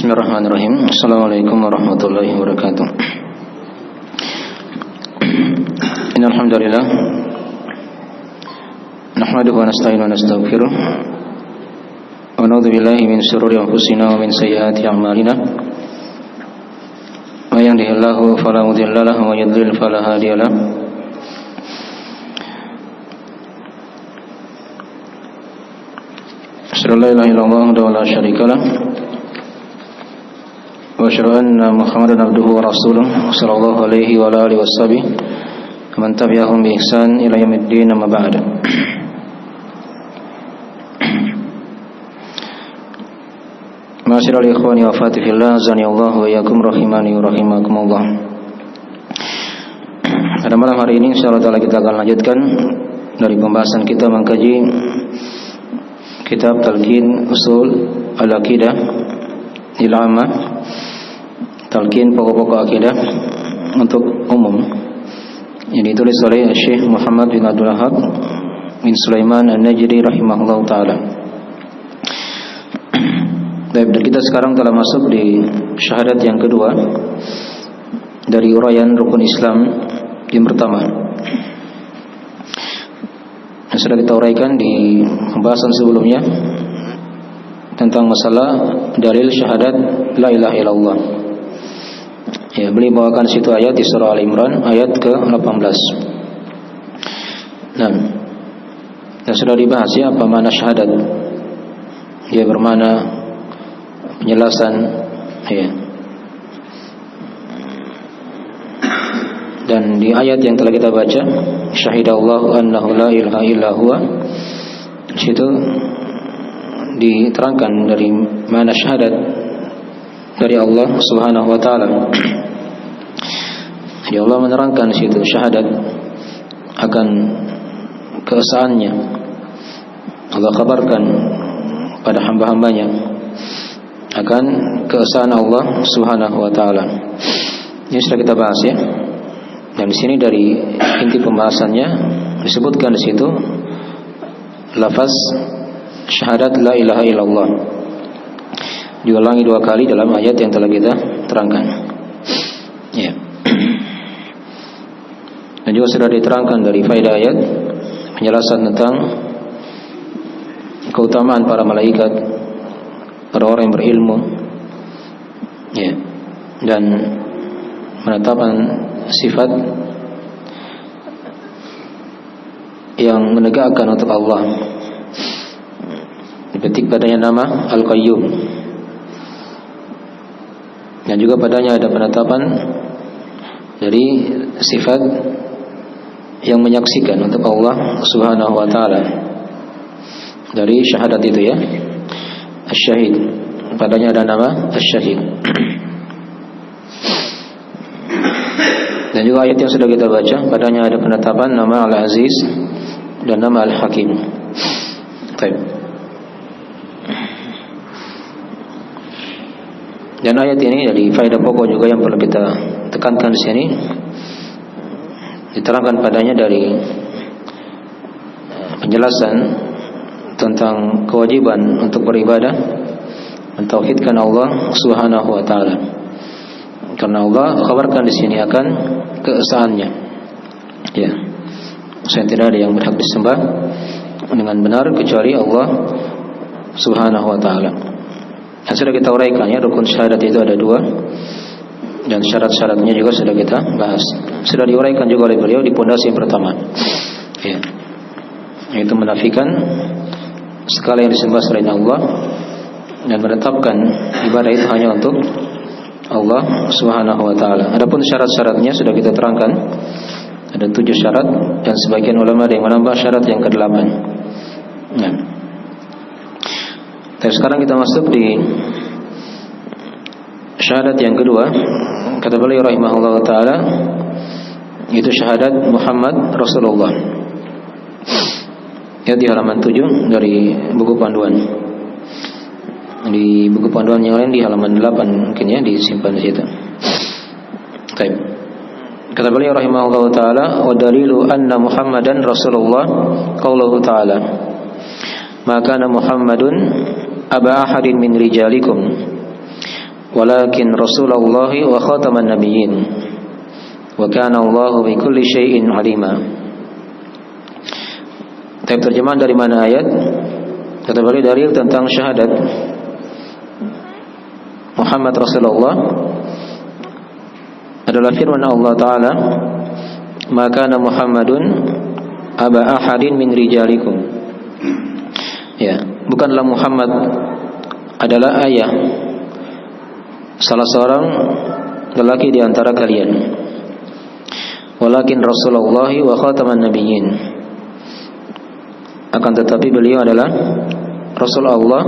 Bismillahirrahmanirrahim. Assalamualaikum warahmatullahi wabarakatuh. Innal hamdalillah nahmaduhu wa nasta'inu wa nastaghfiruh wa na'udzu billahi min shururi anfusina wa min sayyiati a'malina. May yahdihillahu fala mudilla lahu wa may yudlil fala hadiya lahu. Asyhadu an la ilaha illallah wa la syarika lahu wa asyhadu anna Muhammadan abduhu wa rasuluh sallallahu alaihi wa alihi washabihi wa man tabi'ahum bi ihsan ila yaumiddin, amma ba'd. Ma'asyiral ikhwani wa akhwati fillah, azanillahu wa iyyakum rahimani wa rahimakumullah. Pada malam hari ini insyaallah taala kita akan lanjutkan dari pembahasan kita mengkaji kitab Talqin Usul Al-Aqidah Al-Ammah, talqin pokok-pokok akidah untuk umum, yang ditulis oleh Syekh Muhammad bin Abdul Wahhab bin Sulaiman An-Najdi rahimahullah ta'ala. Dan kita sekarang telah masuk di syahadat yang kedua dari uraian rukun Islam yang pertama, yang sudah kita uraikan di pembahasan sebelumnya tentang masalah dalil syahadat la ilaha illallah. Ya, beliau bawakan situ ayat di surah Al-Imran ayat ke-18. Nah, sudah dibahas ya apa makna syahadat. Dia bermakna penjelasan, ya. Dan di ayat yang telah kita baca, syahidallahu annahu la ilaha illa huwa, situ diterangkan dari makna syahadat dari Allah Subhanahu wa taala. Jadi Allah menerangkan di situ syahadat akan keesaannya. Allah kabarkan pada hamba-hambanya akan keesaan Allah Subhanahu wa taala. Ini sudah kita bahas ya. Dan di sini dari inti pembahasannya disebutkan di situ lafaz syahadat la ilaha illallah diulangi 2 kali dalam ayat yang telah kita terangkan. Ya. Dan juga sudah diterangkan dari faedah ayat penjelasan tentang keutamaan para malaikat, para orang yang berilmu, ya, dan penetapan sifat yang menegakkan untuk Allah. Dipetik padanya nama Al-Qayyum, dan juga padanya ada penetapan dari sifat yang menyaksikan untuk Allah Subhanahu wa taala dari syahadat itu ya, Asy-Syahid. Padanya ada nama Asy-Syahid. Dan juga ayat yang sudah kita baca, padanya ada penetapan nama Al-Aziz dan nama Al-Hakim. Baik. Dan ayat ini dari faedah pokok juga yang perlu kita tekankan di sini, diterangkan padanya dari penjelasan tentang kewajiban untuk beribadah, mentauhidkan Allah Subhanahu wa taala. Karena Allah kabarkan di sini akan keesaannya. Ya. Saya tidak ada yang berhak disembah dengan benar kecuali Allah Subhanahu wa taala. Yang sudah kita uraikan ya, rukun syahadat itu ada 2, dan syarat-syaratnya juga sudah kita bahas. Sudah diuraikan juga oleh beliau di pondasi yang pertama, ya, yaitu menafikan segala yang disembah selain Allah dan menetapkan ibadah itu hanya untuk Allah Subhanahu wa taala. Adapun syarat-syaratnya sudah kita terangkan. Ada 7 syarat, dan sebagian ulama ada yang menambah syarat yang ke-8. Nah. Dan sekarang kita masuk di syahadat yang kedua. Kata beliau rahimahullah ta'ala, itu syahadat Muhammad Rasulullah. Ya, di halaman 7 dari buku panduan. Di buku panduan yang lain di halaman 8 mungkin ya, disimpan di situ. Baik. Kata beliau rahimahullah ta'ala, wa dalilu anna Muhammadan Rasulullah qauluhu ta'ala, maka Muhammadun aba ahadin min rijalikum walakin Rasulullah wa khataman nabiyyin wa kana Allahu bi kulli syai'in alima. Terjemahan dari mana ayat? Kata beliau dalil tentang syahadat Muhammad Rasulullah adalah firman Allah Ta'ala, maka Muhammadun aba ahadin min rijalikum. Ya, bukanlah Muhammad adalah ayah salah seorang lelaki di antara kalian. Walakin Rasulullah wa khataman nabiyyin. Akan tetapi beliau adalah Rasul Allah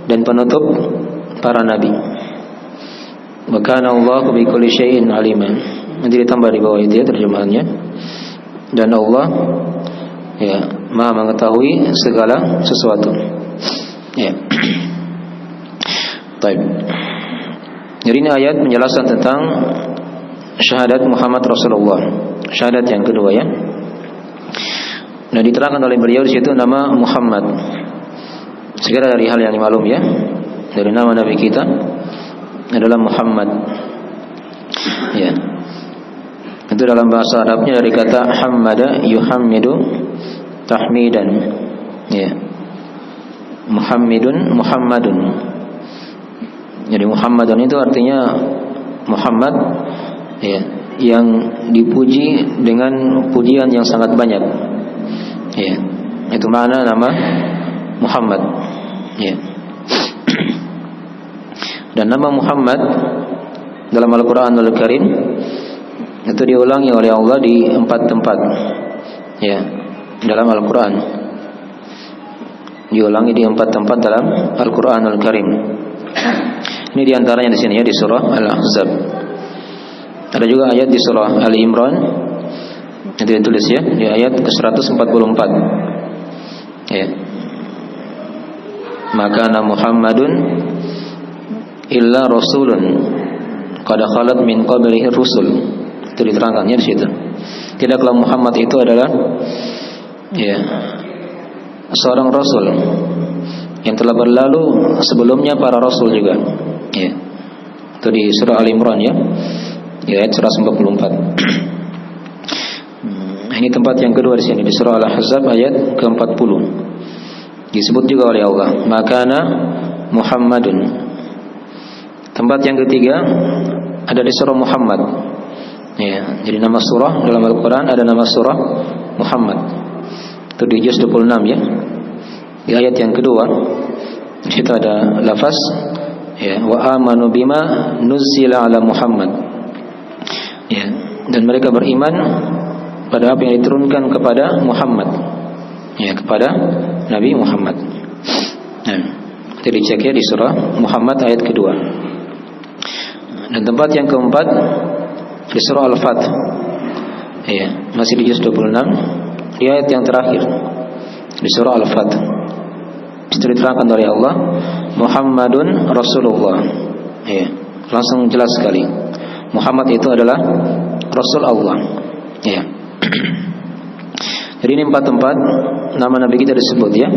dan penutup para nabi. Wa kana Allahu bi kulli syai'in alima. Nanti ditambah di bawah itu ya terjemahannya. Dan Allah ya Maha mengetahui segala sesuatu. Ya. Baik. Jadi ini ayat menjelaskan tentang syahadat Muhammad Rasulullah. Syahadat yang kedua ya. Nah, diterangkan oleh beliau di situ nama Muhammad. Segala dari hal yang dimaklum ya. Dari nama Nabi kita adalah Muhammad. Ya. Itu dalam bahasa Arabnya dari kata hamada yuhammidu tahmidan. Ya. Muhammadun. Jadi Muhammadun itu artinya Muhammad ya, yang dipuji dengan pujian yang sangat banyak. Ya, itu makna nama Muhammad. Ya. Dan nama Muhammad dalam Al-Qur'anul Karim itu diulangi oleh Allah di 4 tempat. Ya, dalam Al-Qur'an. Diulangi di 4 tempat dalam Al-Qur'anul Karim. Ini diantaranya di sini ya, di surah Al-Ahzab. Ada juga ayat di surah Ali Imran. Itu ditulis ya di ayat ke-144. Ya. Maka Muhammadun illa rasulun qad khalat min qablihi rusul. Itu diterangkannya di situ. Tidaklah Muhammad itu adalah ya seorang rasul yang telah berlalu sebelumnya para rasul juga. Ya. Itu di surah Al-Imran ya. Di ayat 144. Ini tempat yang kedua di sini di surah Al-Ahzab ayat ke-40. Disebut juga oleh Allah, makana Muhammadun. Tempat yang ketiga ada di surah Muhammad. Ya, jadi nama surah dalam Al-Qur'an ada nama surah Muhammad. Itu di juz 26 ya. Di ayat yang kedua di situ ada lafaz ya, wa amanu bima nuzila ala Muhammad. Ya, dan mereka beriman pada apa yang diturunkan kepada Muhammad, ya, kepada Nabi Muhammad. Nah, itu dicek ya di surah Muhammad ayat kedua. Dan tempat yang keempat di surah Al-Fath, ya, masih di juz 26, di ayat yang terakhir di surah Al-Fath. Itu diterangkan oleh Allah, Muhammadun Rasulullah. Ya, langsung jelas sekali. Muhammad itu adalah Rasul Allah. Ya. Jadi ini 4 tempat nama Nabi kita disebut ya.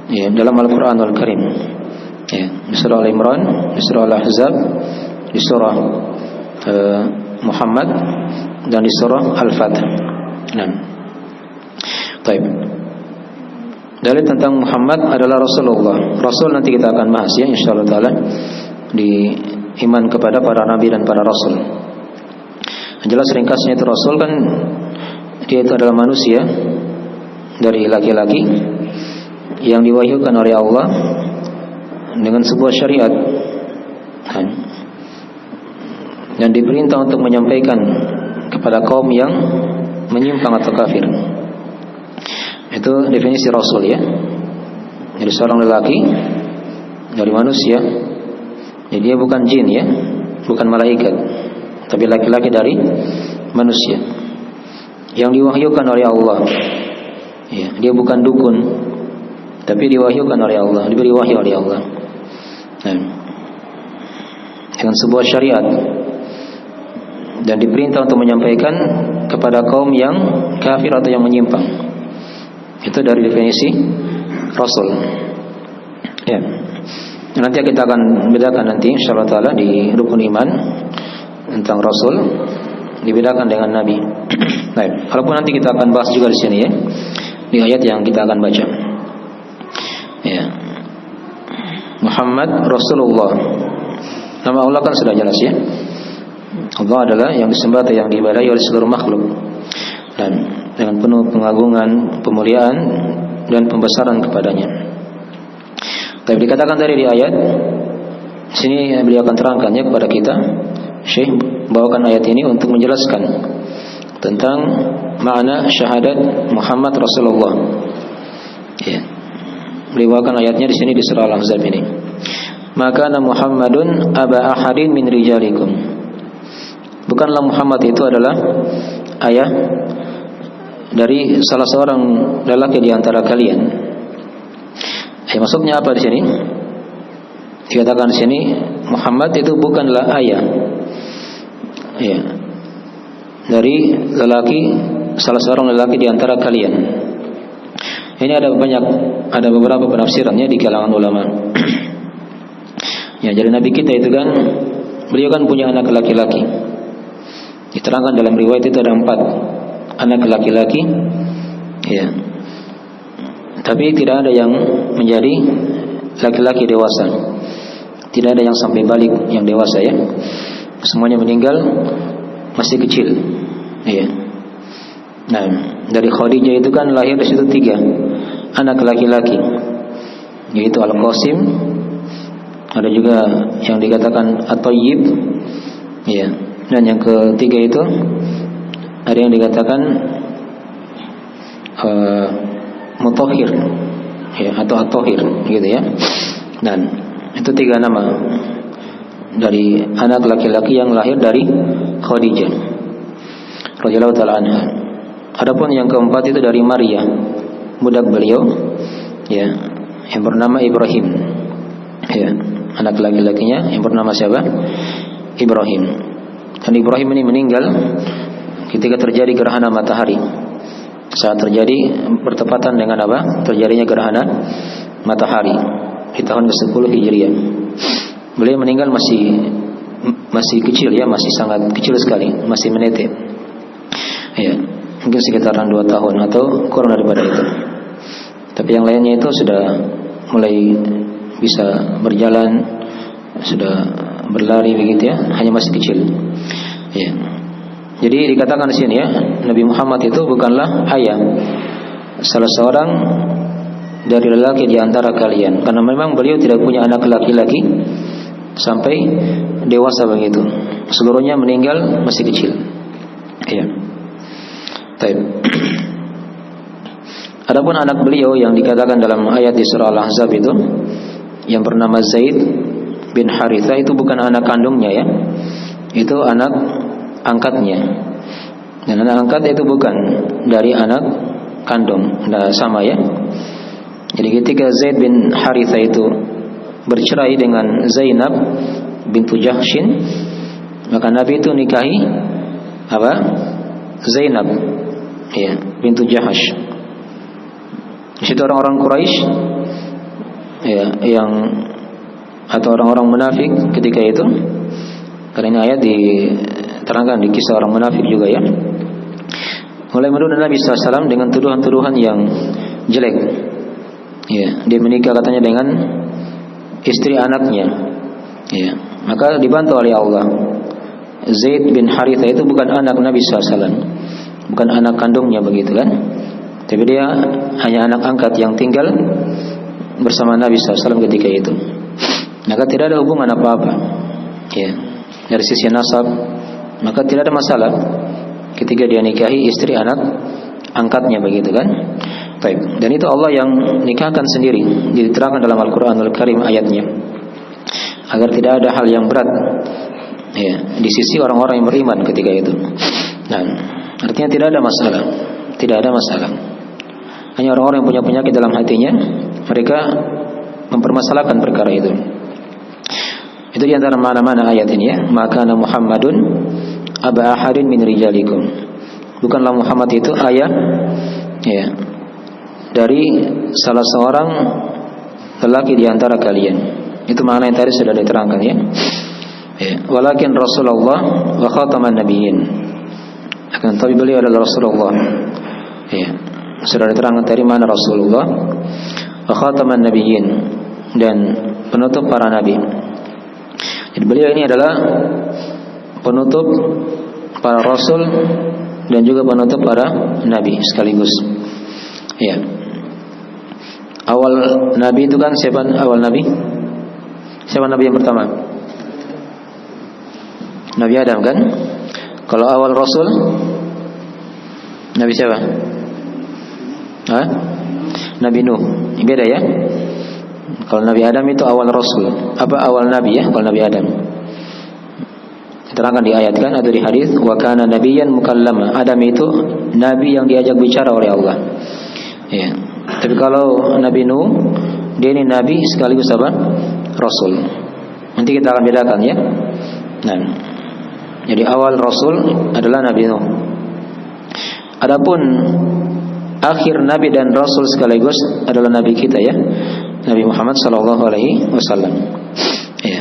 Ya, dalam Al-Qur'anul Karim. Ya, di surah Al-Imran, di surah Al-Ahzab, di surah Muhammad dan di surah Al-Fath. Nah. Baik. Dalil tentang Muhammad adalah Rasulullah. Rasul nanti kita akan bahas ya insyaallah taala di iman kepada para nabi dan para rasul. Jelas ringkasnya itu Rasul kan dia itu adalah manusia dari laki-laki yang diwahyukan oleh Allah dengan sebuah syariat dan diperintah untuk menyampaikan kepada kaum yang menyimpang atau kafir. Itu definisi Rasul ya. Jadi seorang lelaki dari manusia. Jadi dia bukan jin ya, bukan malaikat, tapi laki-laki dari manusia yang diwahyukan oleh Allah. Ya, dia bukan dukun, tapi diwahyukan oleh Allah, diberi wahyu oleh Allah. Nah, dengan sebuah syariat dan diperintah untuk menyampaikan kepada kaum yang kafir atau yang menyimpang. Itu dari definisi Rasul. Ya. Nanti kita akan bedakan nanti insyaallah taala di rukun iman tentang Rasul dibedakan dengan Nabi. Baik, walaupun nanti kita akan bahas juga di sini ya, di ayat yang kita akan baca. Ya. Muhammad Rasulullah. Nama Allah kan sudah jelas ya. Allah adalah yang disembah atau yang diibadahi oleh seluruh makhluk. Dan dengan penuh pengagungan, pemuliaan dan pembesaran kepadanya. Tapi dikatakan tadi di ayat sini beliau akan terangkannya kepada kita. Syekh bawakan ayat ini untuk menjelaskan tentang makna syahadat Muhammad Rasulullah. Ya. Beliau bawakan ayatnya di sini di surah Al-Ahzab ini. Maka Muhammadun aba ahadin min rijalikum. Bukanlah Muhammad itu adalah ayah dari salah seorang lelaki di antara kalian. Maksudnya apa di sini? Dikatakan di sini Muhammad itu bukanlah ayah. Ya. Dari lelaki, salah seorang lelaki di antara kalian. Ini ada beberapa penafsirannya di kalangan ulama. Ya, jadi Nabi kita itu kan beliau kan punya anak laki-laki. Diterangkan dalam riwayat itu ada 4 anak laki-laki. Ya. Tapi tidak ada yang menjadi laki-laki dewasa. Tidak ada yang sampai balik yang dewasa ya. Semuanya meninggal masih kecil. Ya. Nah, dari Khadijah itu kan lahir di situ 3 anak laki-laki. Yaitu Al-Qasim, ada juga yang dikatakan At-Tayyib. Ya. Dan yang ketiga itu ada yang dikatakan Mutahhir ya, atau At-Tahir gitu ya. Dan itu 3 nama dari anak laki-laki yang lahir dari Khadijah radhiyallahu taala anha. Adapun yang keempat itu dari Maria, budak beliau ya, yang bernama Ibrahim. Ya, anak laki-lakinya yang bernama siapa? Ibrahim. Dan Ibrahim ini meninggal ketika terjadi gerhana matahari. Saat terjadi bertepatan dengan apa? Terjadinya gerhana matahari di tahun ke-10 Hijriah. Beliau meninggal masih kecil ya, masih sangat kecil sekali, masih menetes. Ya, mungkin sekitaran 2 tahun atau kurang daripada itu. Tapi yang lainnya itu sudah mulai bisa berjalan, sudah berlari begitu ya, hanya masih kecil. Ya. Jadi dikatakan di sini ya, Nabi Muhammad itu bukanlah ayah salah seorang dari lelaki di antara kalian, karena memang beliau tidak punya anak laki-laki sampai dewasa begitu. Seluruhnya meninggal masih kecil. Ya. Baik. Adapun anak beliau yang dikatakan dalam ayat di surah Al-Ahzab itu yang bernama Zaid bin Harithah itu bukan anak kandungnya ya. Itu anak angkatnya. Dan anak angkat itu bukan dari anak kandung. Nah, sama ya. Jadi ketika Zaid bin Harithah itu bercerai dengan Zainab bintu Jahshin, maka Nabi itu nikahi apa? Zainab ya, bintu Jahash. Di situ orang-orang Quraisy ya, yang atau orang-orang munafik ketika itu, karena ini ayat diterangkan di kisah orang munafik juga ya, mulai menuduh Nabi SAW dengan tuduhan-tuduhan yang jelek. Ya, dia menikah katanya dengan istri anaknya. Ya, maka dibantu oleh Allah. Zaid bin Harithah itu bukan anak Nabi SAW, bukan anak kandungnya begitu kan? Tapi dia hanya anak angkat yang tinggal bersama Nabi SAW ketika itu. Maka tidak ada hubungan apa-apa. Ya, dari sisi nasab, maka tidak ada masalah ketika dia nikahi istri anak angkatnya begitu kan? Baik. Dan itu Allah yang nikahkan sendiri, diterangkan dalam Al-Qur'anul Karim ayatnya, agar tidak ada hal yang berat ya di sisi orang-orang yang beriman ketika itu. Dan artinya tidak ada masalah, tidak ada masalah. Hanya orang-orang yang punya penyakit dalam hatinya, mereka mempermasalahkan perkara itu. Itu di antara mana-mana ayat ini ya. Maka Muhammadun aba ahadin min rijalikum. Bukanlah Muhammad itu ayah ya dari salah seorang lelaki di antara kalian. Itu makna yang tadi sudah diterangkan ya. Walakin Rasulullah wa khataman nabiyyin. Akan tapi beliau adalah Rasulullah. Ya. Sudah diterangkan tadi mana Rasulullah wa khataman nabiyyin, dan penutup para nabi. Jadi beliau ini adalah penutup para rasul dan juga penutup para nabi sekaligus. Ya. Awal nabi itu kan siapa awal nabi? Siapa nabi yang pertama? Nabi Adam kan? Kalau awal rasul Nabi siapa? Hah? Nabi Nuh. Beda ya? Kalau Nabi Adam itu awal rasul. Apa awal nabi ya? Kalau Nabi Adam. Diterangkan di ayat kan atau di hadis, wa kana nabiyyan mukallama. Adam itu nabi yang diajak bicara oleh Allah. Ya. Tapi kalau Nabi Nuh, dia ini nabi sekaligus apa? Rasul. Nanti kita akan bedakan ya. Nah, jadi awal rasul adalah Nabi Nuh. Adapun akhir nabi dan rasul sekaligus adalah nabi kita ya, Nabi Muhammad sallallahu alaihi wasallam. Ya.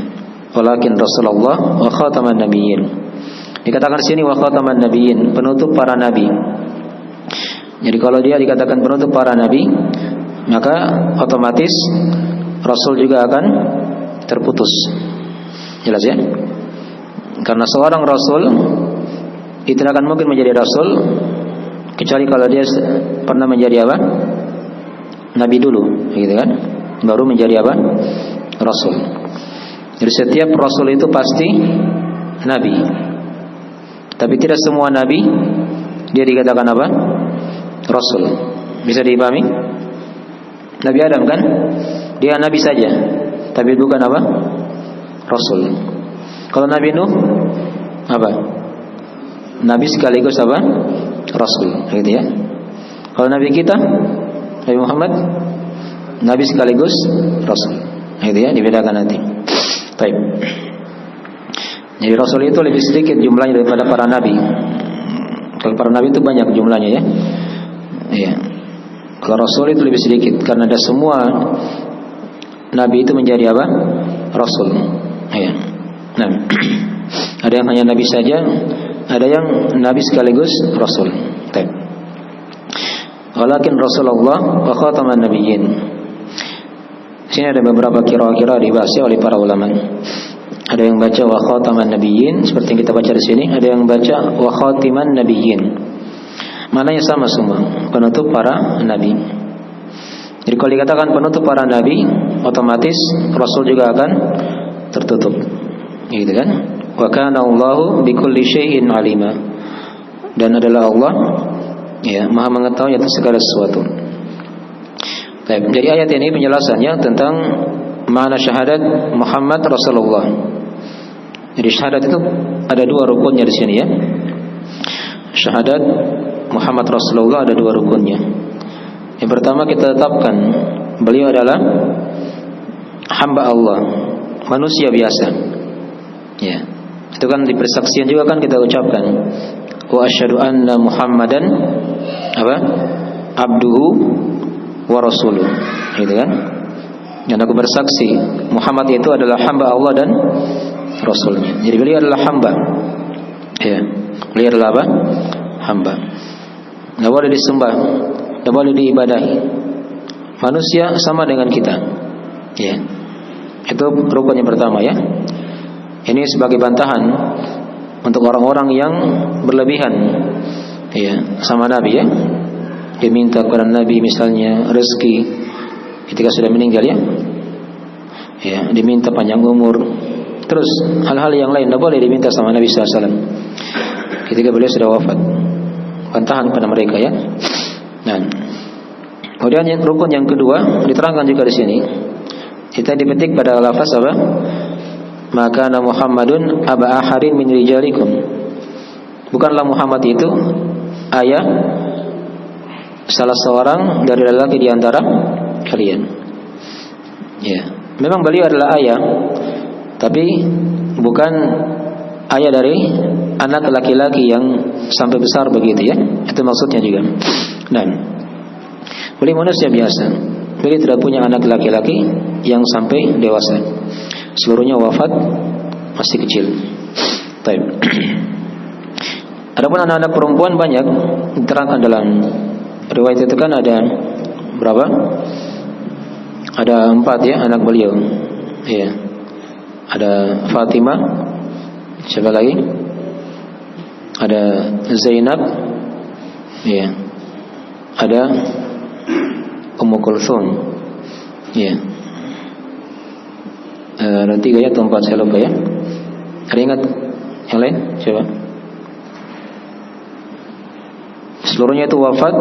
Walakin Rasulullah wa khataman nabiyyin. Dikatakan di sini wa khataman nabiyyin, penutup para nabi. Jadi kalau dia dikatakan penutup para nabi, maka otomatis rasul juga akan terputus. Jelas ya? Karena seorang rasul itu tidak akan mungkin menjadi rasul kecuali kalau dia pernah menjadi apa? Nabi dulu, gitu kan? Baru menjadi apa? Rasul. Jadi setiap rasul itu pasti nabi. Tapi tidak semua nabi dia dikatakan apa? Rasul. Bisa dipahami? Nabi Adam kan? Dia nabi saja, tapi bukan apa? Rasul. Kalau Nabi Nuh apa? Nabi sekaligus apa? Rasul, gitu ya. Kalau Nabi kita, Nabi Muhammad, Nabi sekaligus Rasul, gitu ya. Dibedakan nanti. Baik. Jadi Rasul itu lebih sedikit jumlahnya daripada para Nabi. Kalau para Nabi itu banyak jumlahnya ya. Iya. Kalau Rasul itu lebih sedikit karena ada semua Nabi itu menjadi apa? Rasul. Iya. Nah, ada yang hanya Nabi saja, ada yang Nabi sekaligus Rasul. Baik. Walakin Rasulullah wa khataman nabiyyin. Sini ada beberapa kira-kira dibahas oleh para ulama. Ada yang baca wa khataman nabiyyin seperti yang kita baca di sini, ada yang baca wa khatiman nabiyyin. Maknanya sama semua, penutup para nabi. Jadi kalau dikatakan penutup para nabi, otomatis Rasul juga akan tertutup. Gitu kan? Wa kana Allahu bikulli syai'in alima. Dan adalah Allah ya, Maha mengetahui atas segala sesuatu. Baik, jadi ayat ini penjelasannya tentang makna syahadat Muhammad Rasulullah. Jadi syahadat itu ada dua rukunnya di sini ya. Syahadat Muhammad Rasulullah ada dua rukunnya. Yang pertama kita tetapkan beliau adalah hamba Allah, manusia biasa. Ya. Itu kan di persaksian juga kan kita ucapkan wa asyhadu anna Muhammadan apa? Abduhu wa rasuluh. Gitu kan? Dan aku bersaksi Muhammad itu adalah hamba Allah dan Rasulnya. Jadi beliau adalah hamba. Ya. Beliau adalah apa? Hamba. Tidak boleh disembah, tidak boleh diibadahi. Manusia sama dengan kita. Ya. Itu rukun yang pertama ya. Ini sebagai bantahan untuk orang-orang yang berlebihan ya sama Nabi ya. Diminta kepada Nabi misalnya rezeki ketika sudah meninggal ya. Ya, diminta panjang umur. Terus hal-hal yang lain tidak boleh diminta sama Nabi SAW ketika beliau sudah wafat. Bantahan kepada mereka ya. Nah, kemudian yang rukun yang kedua diterangkan juga di sini. Kita dipetik pada lafaz apa? Maka Muhammadun aba ahadin min rijalikum. Bukanlah Muhammad itu ayah salah seorang dari lelaki di antara kalian. Ya, memang beliau adalah ayah, tapi bukan ayah dari anak laki-laki yang sampai besar begitu ya. Itu maksudnya juga. Dan beliau manusia biasa. Beliau tidak punya anak laki-laki yang sampai dewasa. seluruhnya wafat masih kecil. Baik. Adapun anak-anak perempuan banyak diterangkan dalam riwayat itu kan ada berapa? Ada 4 ya anak beliau. Iya. Ada Fatimah, siapa lagi? Ada Zainab, iya. Ada Ummu Kulthum, iya. Ada 3 ya atau 4 saya lupa ya. Ada ingat yang lain? Coba. Seluruhnya itu wafat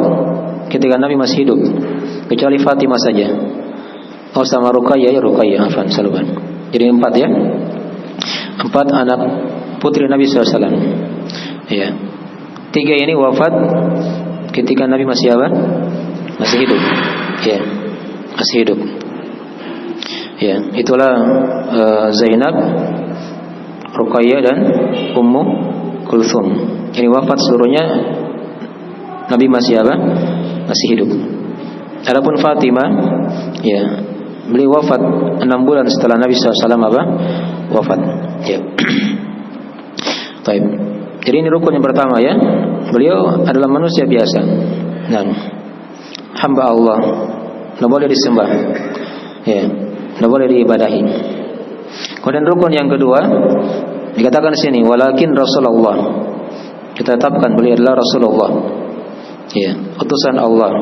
ketika Nabi masih hidup, kecuali Fatimah saja. Oh sama Ruqayyah, afan, saluban. Jadi 4 ya. 4 anak putri Nabi SAW. Ya. 3 ini wafat ketika Nabi masih apa? Masih hidup. Ya. Masih hidup. Ya, itulah Zainab, Ruqayyah dan Ummu Kulthum. Ini wafat seluruhnya Nabi masih apa? Masih hidup. Adapun Fatimah, ya, beliau wafat 6 bulan setelah Nabi SAW apa? Wafat. Ya. Baik. Jadi ini rukun yang pertama ya. Beliau adalah manusia biasa. Nah, hamba Allah, tidak boleh disembah. Ya, tidak boleh diibadahi. Kemudian rukun yang kedua dikatakan di sini, walakin Rasulullah. Kita tetapkan beliau adalah Rasulullah. Ya, utusan Allah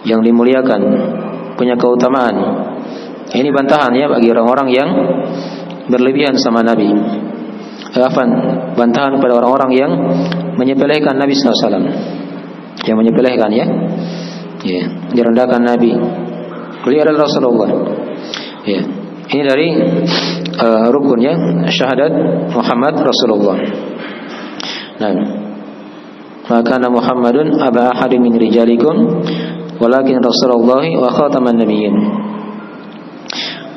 yang dimuliakan, punya keutamaan. Ini bantahan ya bagi orang-orang yang berlebihan sama Nabi. Bantahan pada orang-orang yang menyepelekan Nabi SAW, yang menyepelekan ya, direndahkan Nabi. Beliau adalah Rasulullah. Ya, ini dari rukunnya syahadat Muhammad Rasulullah. Nah, maka Muhammadun aba ahadin min rijalikum walakin Rasulullah wa khataman nabiyyin.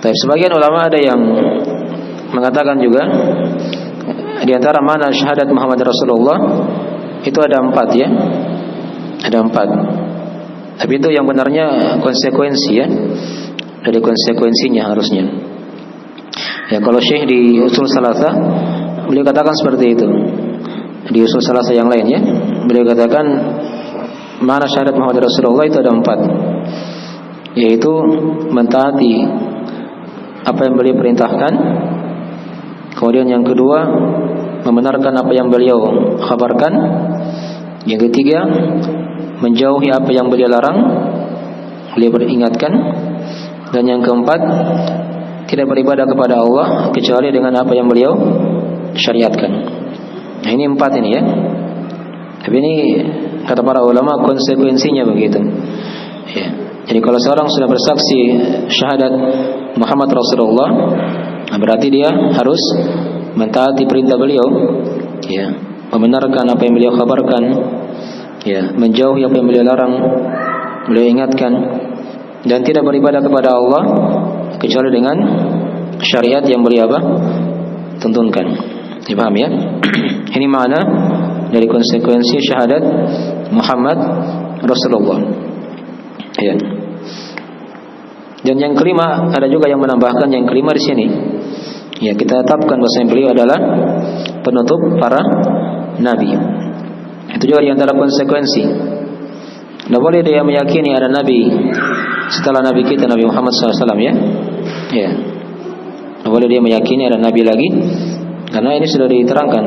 Tapi sebagian ulama ada yang mengatakan juga di antara mana syahadat Muhammad Rasulullah itu ada 4 ya. Ada 4. Tapi itu yang benarnya konsekuensi ya. Dari konsekuensinya harusnya. Ya kalau Syekh di Usul Salasah beliau katakan seperti itu. Di Usul Salasah yang lain ya, beliau katakan mana syahadat Muhammad Rasulullah itu ada 4, yaitu mentaati apa yang beliau perintahkan. Kemudian yang kedua, membenarkan apa yang beliau khabarkan. Yang ketiga, menjauhi apa yang beliau larang, beliau peringatkan. Dan yang keempat, tidak beribadah kepada Allah kecuali dengan apa yang beliau syariatkan. Nah ini 4 ini ya. Tapi ini kata para ulama konsekuensinya begitu. Ya. Jadi kalau seorang sudah bersaksi syahadat Muhammad Rasulullah, berarti dia harus mentaati perintah beliau, ya, membenarkan apa yang beliau kabarkan, ya, menjauhi apa yang beliau larang, beliau ingatkan, dan tidak beribadah kepada Allah kecuali dengan syariat yang beliau apa? Tuntunkan. Dipaham ya? Ini makna dari konsekuensi syahadat Muhammad Rasulullah. Ya. Dan yang kelima ada juga yang menambahkan yang kelima di sini. Ya, kita tetapkan bahwa beliau adalah penutup para nabi. Itu juga di antara konsekuensi. Tidak boleh dia meyakini ada nabi setelah nabi kita Nabi Muhammad SAW ya. Ya. Tidak boleh dia meyakini ada nabi lagi, karena ini sudah diterangkan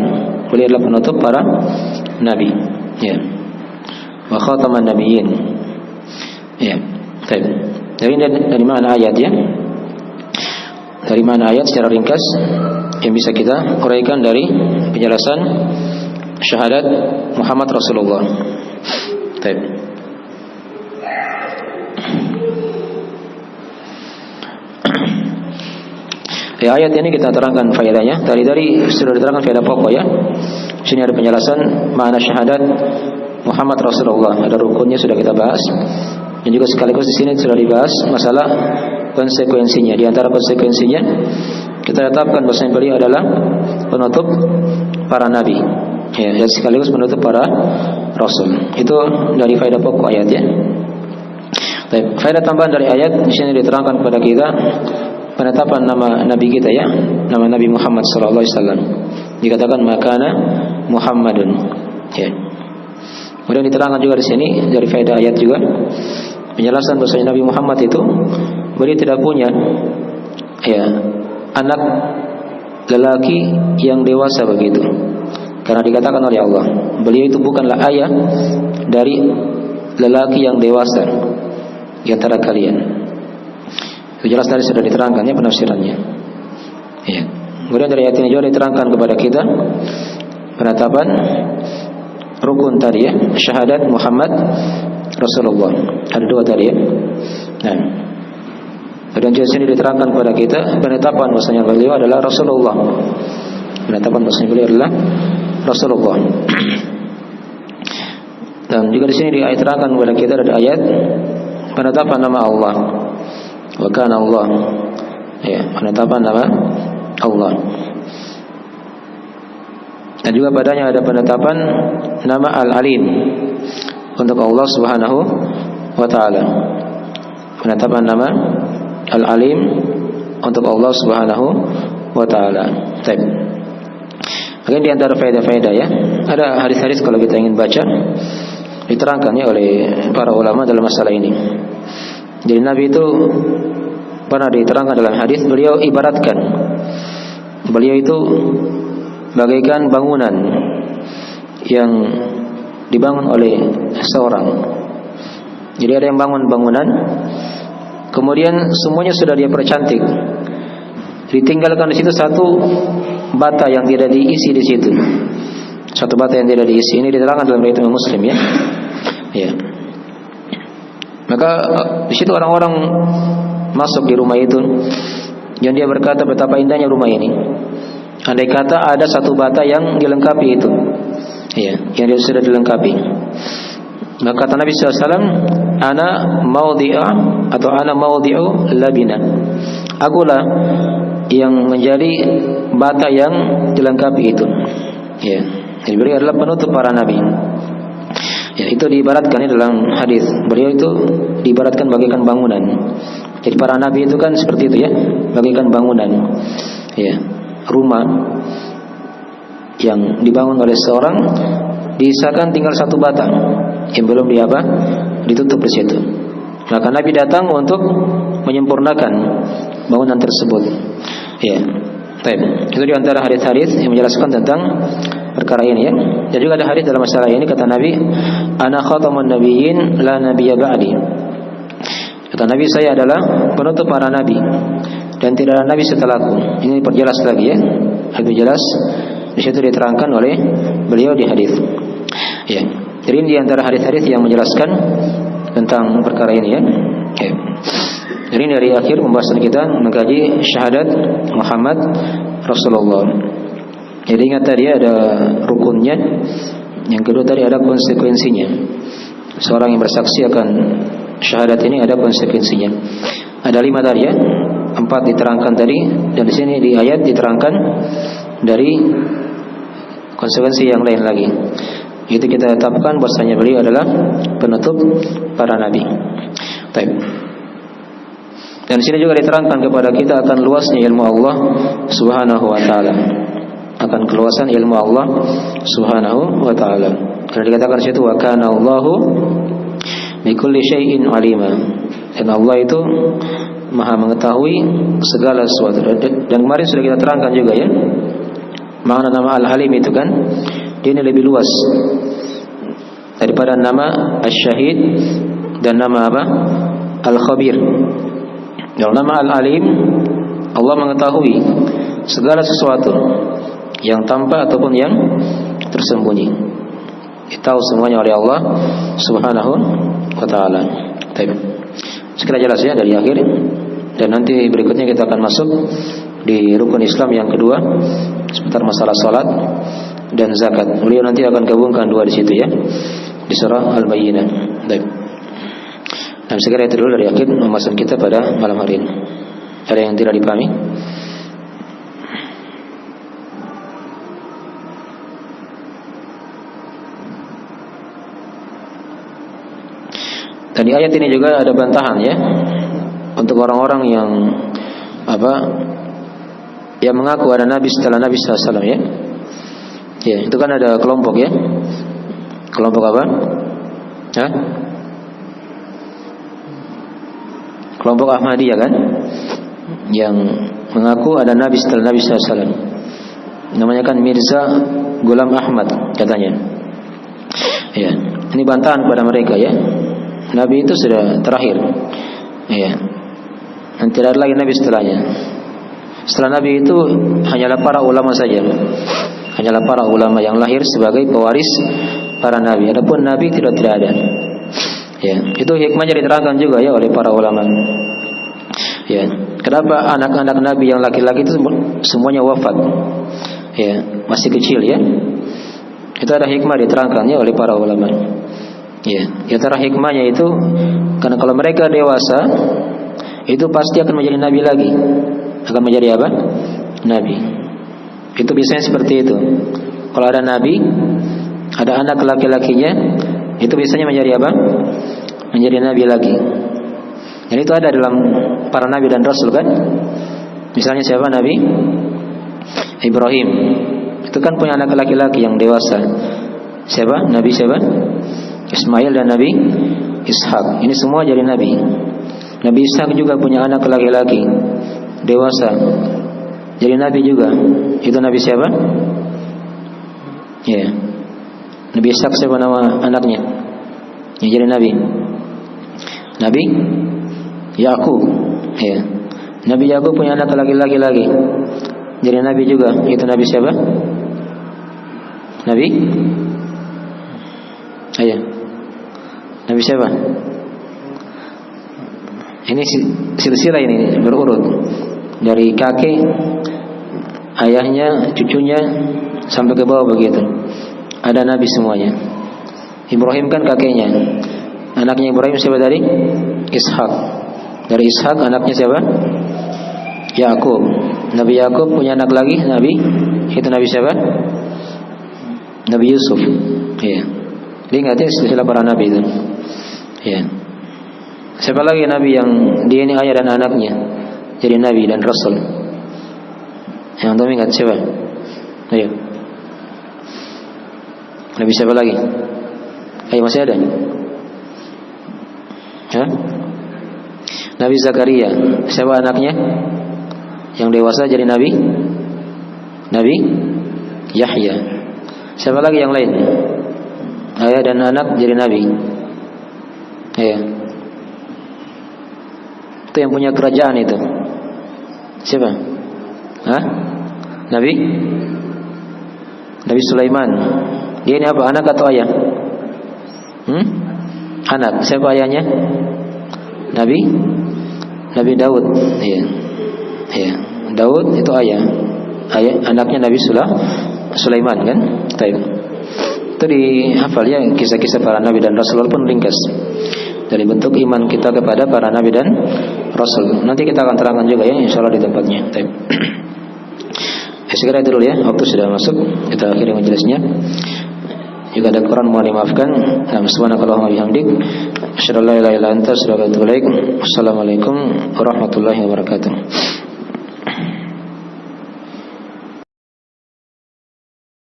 beliau adalah penutup para nabi. Ya. Wa khataman nabiyyin. Ya. Baik. Dari mana ayat ya? Dari mana ayat secara ringkas yang bisa kita uraikan dari penjelasan syahadat Muhammad Rasulullah. Baik. Ya, ayat ini kita terangkan faedahnya. Dari sudah diterangkan faedah pokok ya. Di sini ada penjelasan makna syahadat Muhammad Rasulullah. Ada rukunnya sudah kita bahas. Dan juga sekaligus di sini sudah dibahas masalah konsekuensinya. Di antara konsekuensinya kita tetapkan bahwa beliau adalah penutup para nabi. Ya, dan sekaligus penutup para rasul. Itu dari faedah pokok ayat ya. Baik, faedah tambahan dari ayat di sini diterangkan kepada kita penetapan nama Nabi kita ya, nama Nabi Muhammad sallallahu alaihi wasallam. Dikatakan makana Muhammadun. Ya. Kemudian diterangkan juga di sini dari faedah ayat juga penjelasan bahwa Nabi Muhammad itu beliau tidak punya ya anak lelaki yang dewasa begitu. Karena dikatakan oleh Allah, beliau itu bukanlah ayah dari lelaki yang dewasa di antara kalian. Itu jelas tadi sudah diterangkannya penafsirannya. Ya. Kemudian dari ayat ini juga diterangkan kepada kita penetapan rukun tadi ya, syahadat Muhammad Rasulullah. Ada dua tadi ya. Nah, kemudian di sini diterangkan kepada kita penetapan bahwasanya beliau adalah Rasulullah. Penetapan bahwasanya beliau adalah Rasulullah. Dan juga di sini diterangkan kepada kita ada ayat penetapan nama Allah. Wa kana Allah. Ya, penetapan nama Allah. Dan juga padanya ada penetapan nama Al-Alim untuk Allah Subhanahu wa taala. Penetapan nama Al-Alim untuk Allah Subhanahu wa taala. Baik. Mungkin di antara faedah-faedah ya, ada hadis-hadis kalau kita ingin baca diterangkannya oleh para ulama dalam masalah ini. Jadi Nabi itu pernah diterangkan dalam hadis, beliau ibaratkan beliau itu bagaikan bangunan yang dibangun oleh seorang. Jadi ada yang bangun bangunan, kemudian semuanya sudah dia percantik. Ditinggalkan di situ satu bata yang tidak diisi di situ. Satu bata yang tidak diisi. Ini diterangkan dalam riwayat Muslim ya. Ya. Maka di situ orang-orang masuk di rumah itu dan dia berkata betapa indahnya rumah ini. Andai kata ada satu bata yang dilengkapi itu, ya, yang dia sudah dilengkapi. Maka kata Nabi SAW, ana maudhi'a atau ana maudhi'u labina. Akulah yang menjadi bata yang dilengkapi itu. Ya, jadi beliau adalah penutup para nabi. Ya, itu diibaratkan dalam hadis. Beliau itu diibaratkan bagaikan bangunan. Jadi para nabi itu kan seperti itu ya, bagaikan bangunan. Ya, rumah yang dibangun oleh seorang diisakan tinggal satu batang yang belum ditutup di situ. Maka Nabi datang untuk menyempurnakan bangunan tersebut. Ya, baik. Itu di antara hadis-hadis yang menjelaskan tentang perkara ini ya. Dan juga ada hadis dalam masalah ini kata Nabi, ana khatamun nabiyyin la nabiyya ba'di. Kata Nabi, saya adalah penutup para nabi dan tidak ada nabi setelahku. Ini diperjelas lagi ya. Lebih jelas di situ diterangkan oleh beliau di hadis. Ya. Jadi ini di antara hadis-hadis yang menjelaskan tentang perkara ini ya. Ya. Jadi dari akhir pembahasan kita mengkaji syahadat Muhammad Rasulullah. Jadi ingat tadi ada rukunnya. Yang kedua tadi ada konsekuensinya. Seorang yang bersaksi akan syahadat ini ada konsekuensinya. Ada 5 tadi ya. 4 diterangkan tadi dan di sini di ayat diterangkan dari konsekuensi yang lain lagi. Itu kita tetapkan bahwasanya beliau adalah penutup para nabi. Baik. Dan di sini juga diterangkan kepada kita akan luasnya ilmu Allah Subhanahu wa taala. Akan keluasan ilmu Allah Subhanahu wa taala. Karena dikatakan di situ wa kana Allahu bikulli syai'in alima. Dan Allah itu Maha mengetahui segala sesuatu. Dan kemarin sudah kita terangkan juga ya. Makna nama Al-Halim itu kan dia ini lebih luas daripada nama Asy-Syahid dan nama apa? Al-Khabir. Dalam nama Al-Alim Allah mengetahui segala sesuatu yang tampak ataupun yang tersembunyi. Ditahu semuanya oleh Allah Subhanahu wa taala. Baik. Sekira jelas ya dari akhir. Dan nanti berikutnya kita akan masuk di rukun Islam yang kedua seputar masalah salat dan zakat. Beliau nanti akan gabungkan dua di situ ya. Di surah Al-Bayyinah. Baik. Dan segera itu dulu dari akhir pembahasan kita pada malam hari ini. Ada yang tidak dipahami? Dan di ayat ini juga ada bantahan ya untuk orang-orang yang yang mengaku ada nabi setelah Nabi SAW ya. Ya, itu kan ada kelompok ya. Kelompok apa? Hah? Kelompok Ahmadiyah kan, yang mengaku ada nabi setelah Nabi SAW. Namanya kan Mirza Ghulam Ahmad katanya. Ya, ini bantahan kepada mereka ya. Nabi itu sudah terakhir. Ya. Dan tidak ada lagi nabi setelahnya. Setelah nabi itu hanyalah para ulama saja. Hanyalah para ulama yang lahir sebagai pewaris para nabi. Adapun nabi tidak ada. Ya, itu hikmahnya diterangkan juga ya oleh para ulama. Ya, kenapa anak-anak nabi yang laki-laki itu semuanya wafat? Ya, masih kecil ya. Itu ada hikmah diterangkan ya oleh para ulama. Ya, di antara hikmahnya itu karena kalau mereka dewasa itu pasti akan menjadi nabi lagi. Akan menjadi apa? Nabi. Itu biasanya seperti itu. Kalau ada nabi, ada anak laki-lakinya, itu biasanya menjadi apa? Menjadi nabi lagi. Dan itu ada dalam para nabi dan rasul kan? Misalnya siapa nabi? Ibrahim. Itu kan punya anak laki-laki yang dewasa. Siapa? Nabi siapa? Ismail dan Nabi Ishak. Ini semua jadi nabi. Nabi Ishak juga punya anak laki-laki dewasa, jadi nabi juga. Itu nabi siapa? Ya, Nabi Ishak siapa nama anaknya yang jadi nabi? Nabi Yakub. Ya, Nabi Yakub punya anak laki-laki lagi, jadi nabi juga. Itu nabi siapa? Nabi Nabi siapa? Ini silsilah ini berurut dari kakek, ayahnya, cucunya sampai ke bawah begitu. Ada nabi semuanya. Ibrahim kan kakeknya. Anaknya Ibrahim siapa tadi? Ishak. Dari Ishak anaknya siapa? Yakub. Nabi Yakub punya anak lagi, nabi. Itu nabi siapa? Nabi Yusuf. Iya. Ingat ya silsilah para nabi itu. Ya. Siapa lagi nabi yang dia ini ayah dan anaknya jadi nabi dan rasul? Yang tahu ingat siapa? Ayo. Nabi siapa lagi? Ayo, masih ada? Hah? Nabi Zakaria. Siapa anaknya yang dewasa jadi nabi? Nabi Yahya. Siapa lagi yang lain? Ayah dan anak jadi nabi. Iya. Itu yang punya kerajaan itu. Siapa? Hah? Nabi Sulaiman. Dia ini apa? Anak atau ayah? Anak. Siapa ayahnya? Nabi Daud. Iya. Iya. Daud itu ayah. Anaknya Nabi Sulaiman kan? Baik. Itu dihafal ya kisah-kisah para nabi dan rasul walaupun ringkas. Dari bentuk iman kita kepada para nabi dan rasul. Nanti kita akan terangkan juga ya insyaallah di tempatnya. Baik. Segera itu dulu ya, waktu sudah masuk. Kita akhiri majelisnya. Jika ada Quran mohon dimaafkan. Subhanakallahumma wa bihamdik, asyhadu an la ilaha illa anta, astaghfiruka wa atubu ilaik. Wassalamualaikum warahmatullahi wabarakatuh.